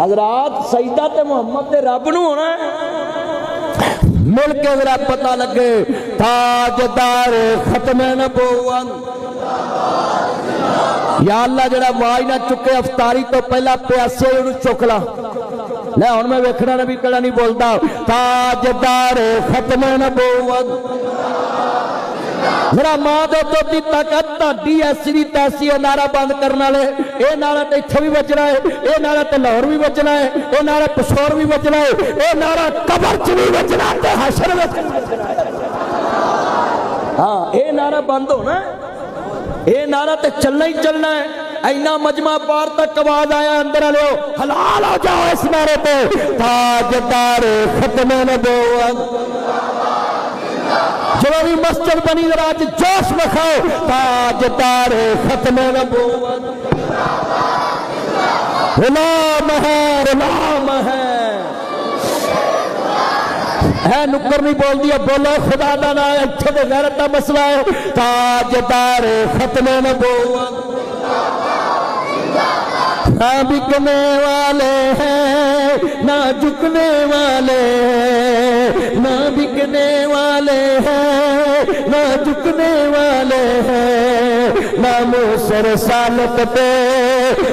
حضرات سجدہ تے محمد دے رب نو ہونا ہے مل کے ذرا پتہ لگے تاجدار ختم نبوت یا اللہ جڑا واج نہ چکے افطاری تو پہلا پیاسے انہوں چک لا لے ہن میں ویکھنا نبی کڑا نہیں بولدا تاجدار ختم نبوت ذرا ماں دے تو دی طاقت تہاڈی ایسی دی تیسی نعرہ بند کرن والے اے نعرہ تے ایتھے بھی بچنا ہے اے نعرہ تے لاہور بھی بچنا ہے اے نعرہ پشور بھی بچنا ہے اے نعرہ قبر چ بھی بچنا تے حشر وچ بچنا ہے ہاں اے نعرہ بند ہونا ہے اے نعرہ تے چلنا ہی چلنا ہے اینا مجمع پار تک آواز آیا اندر آلو حلال ہو جاؤ اس نعرے پہ تاجدار ختم نبوت جو بھی مسجد بنی ذرا جوش بکھاؤ تاجدار ختم نبوت غلام ہے غلام ہے نکر نہیں بول دیا بولو خدا دا نا اچھے دے غیرت دا مسئلہ ہے تاجدار ختم نبوت نہ بکنے والے ہیں نہ جھکنے والے نہ بکنے والے ہیں نہ جھکنے والے ہیں نہ موسر سالت پہ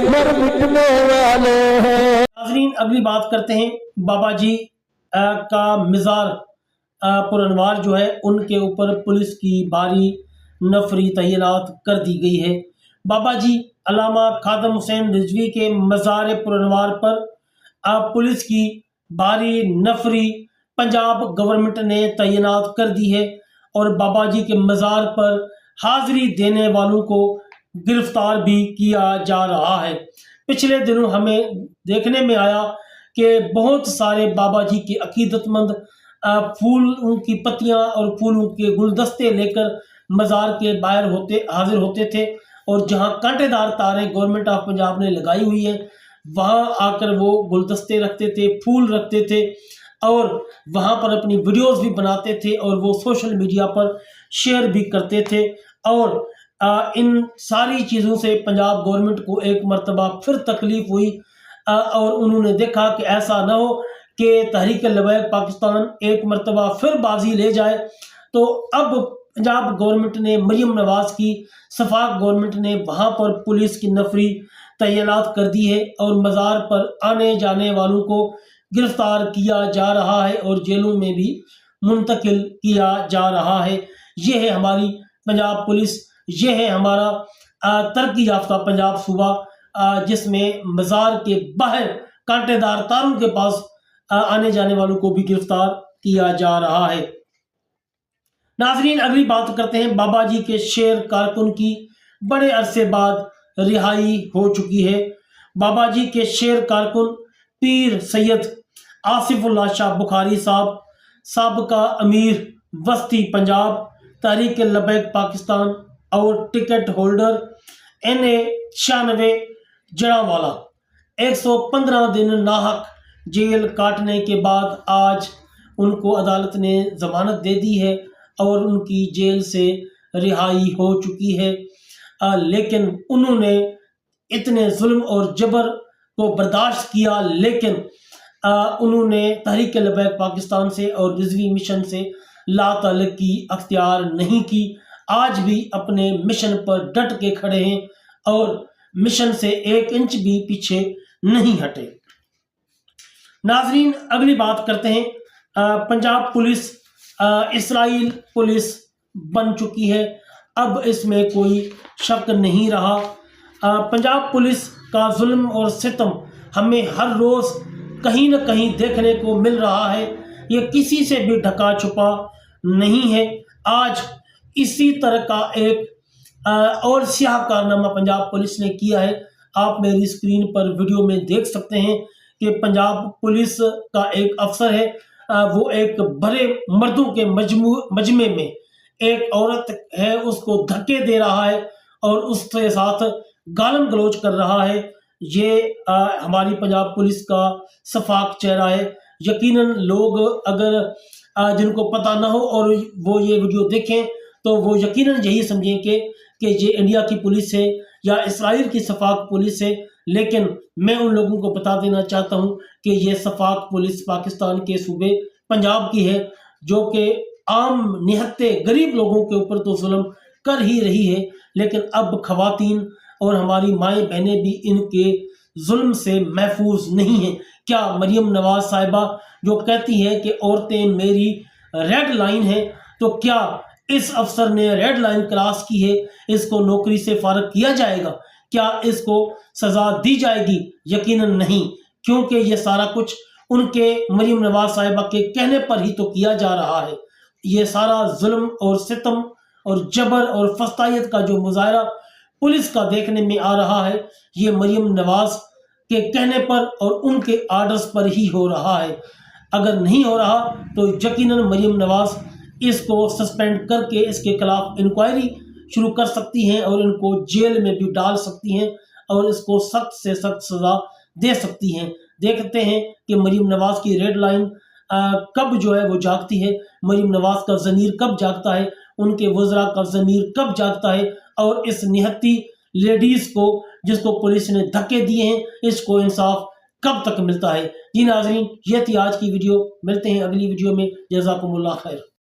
مر مٹنے والے ہیں ناظرین اگلی بات کرتے ہیں بابا جی کا مزار پرانوار جو ہے ان کے اوپر پولیس کی بھاری نفری تعینات کر دی گئی ہے بابا جی علامہ خادم حسین رضوی کے مزار پرانوار پر پولیس کی بھاری نفری پنجاب گورنمنٹ نے تعینات کر دی ہے اور بابا جی کے مزار پر حاضری دینے والوں کو گرفتار بھی کیا جا رہا ہے پچھلے دنوں ہمیں دیکھنے میں آیا کہ بہت سارے بابا جی کے عقیدت مند پھولوں کی پتیاں اور پھولوں کے گلدستے لے کر مزار کے باہر حاضر ہوتے تھے اور جہاں کانٹے دار تاریں گورنمنٹ آف پنجاب نے لگائی ہوئی ہیں وہاں آ کر وہ گلدستے رکھتے تھے پھول رکھتے تھے اور وہاں پر اپنی ویڈیوز بھی بناتے تھے اور وہ سوشل میڈیا پر شیئر بھی کرتے تھے اور ان ساری چیزوں سے پنجاب گورنمنٹ کو ایک مرتبہ پھر تکلیف ہوئی اور انہوں نے دیکھا کہ ایسا نہ ہو کہ تحریک لبیک پاکستان ایک مرتبہ پھر بازی لے جائے تو اب پنجاب گورنمنٹ نے مریم نواز کی صفاق گورنمنٹ نے وہاں پر پولیس کی نفری تعینات کر دی ہے اور مزار پر آنے جانے والوں کو گرفتار کیا جا رہا ہے اور جیلوں میں بھی منتقل کیا جا رہا ہے یہ ہے ہماری پنجاب پولیس یہ ہے ہمارا ترقی یافتہ پنجاب صوبہ جس میں مزار کے باہر کانٹے دار تاروں کے پاس آنے جانے والوں کو بھی گرفتار کیا جا رہا ہے ناظرین اگلی بات کرتے ہیں بابا جی کے شیر کارکن کی بڑے عرصے بعد رہائی ہو چکی ہے بابا جی کے شیر کارکن پیر سید آصف اللہ شاہ بخاری صاحب سابقہ امیر وسطی پنجاب تحریک لبیک پاکستان اور ٹکٹ ہولڈر NA 96 جڑا والا 115 دن ناحق جیل کاٹنے کے بعد آج ان کو عدالت نے ضمانت دے دی ہے اور ان کی جیل سے رہائی ہو چکی ہے لیکن انہوں نے اتنے ظلم اور جبر کو برداشت کیا لیکن انہوں نے تحریک لبیک پاکستان سے اور رضوی مشن سے لا تعلقی اختیار نہیں کی آج بھی اپنے مشن پر ڈٹ کے کھڑے ہیں اور مشن سے 1 انچ بھی پیچھے نہیں ہٹے ناظرین اگلی بات کرتے ہیں پنجاب پولیس اسرائیل پولیس بن چکی ہے اب اس میں کوئی شک نہیں رہا پنجاب پولیس کا ظلم اور ستم ہمیں ہر روز کہیں نہ کہیں دیکھنے کو مل رہا ہے یہ کسی سے بھی ڈھکا چھپا نہیں ہے آج اسی طرح کا ایک اور سیاہ کارنامہ پنجاب پولیس نے کیا ہے آپ میری اسکرین پر ویڈیو میں دیکھ سکتے ہیں کہ پنجاب پولیس کا ایک افسر ہے وہ ایک بڑے مردوں کے مجمع میں ایک عورت ہے اس کو دھکے دے رہا ہے اور اس کے ساتھ گالم گلوچ کر رہا ہے یہ ہماری پنجاب پولیس کا شفاف چہرہ ہے یقیناً لوگ اگر جن کو پتہ نہ ہو اور وہ یہ ویڈیو دیکھیں تو وہ یقیناً یہی سمجھیں کہ یہ انڈیا کی پولیس ہے یا اسرائیل کی شفاف پولیس ہے لیکن میں ان لوگوں کو بتا دینا چاہتا ہوں کہ یہ شفاق پولیس پاکستان کے صوبے پنجاب کی ہے، جو کہ عام نہتے غریب لوگوں کے اوپر تو ظلم کر ہی رہی ہے، لیکن اب خواتین اور ہماری مائیں بہنیں بھی ان کے ظلم سے محفوظ نہیں ہیں۔ کیا مریم نواز صاحبہ جو کہتی ہے کہ عورتیں میری ریڈ لائن ہے، تو کیا اس افسر نے ریڈ لائن کراس کی ہے؟ اس کو نوکری سے فارغ کیا جائے گا؟ کیا اس کو سزا دی جائے گی؟ یقیناً نہیں، کیونکہ یہ سارا کچھ ان کے مریم نواز صاحبہ کے کہنے پر ہی تو کیا جا رہا ہے۔ یہ سارا ظلم اور ستم اور جبر اور فسطائیت کا جو مظاہرہ پولیس کا دیکھنے میں آ رہا ہے، یہ مریم نواز کے کہنے پر اور ان کے آرڈرز پر ہی ہو رہا ہے۔ اگر نہیں ہو رہا تو یقیناً مریم نواز اس کو سسپینڈ کر کے اس کے خلاف انکوائری شروع کر سکتی ہیں اور ان کو جیل میں بھی ڈال سکتی ہیں اور اس کو سخت سے سخت سزا دے سکتی ہیں۔ دیکھتے ہیں کہ مریم نواز کی ریڈ لائن کب جو ہے وہ جاگتی ہے، مریم نواز کا ضمیر کب جاگتا ہے، ان کے وزراء کا ضمیر کب جاگتا ہے، اور اس نہتی لیڈیز کو جس کو پولیس نے دھکے دیے ہیں، اس کو انصاف کب تک ملتا ہے۔ جی ناظرین، یہ تھی آج کی ویڈیو، ملتے ہیں اگلی ویڈیو میں۔ جزاکم اللہ خیر۔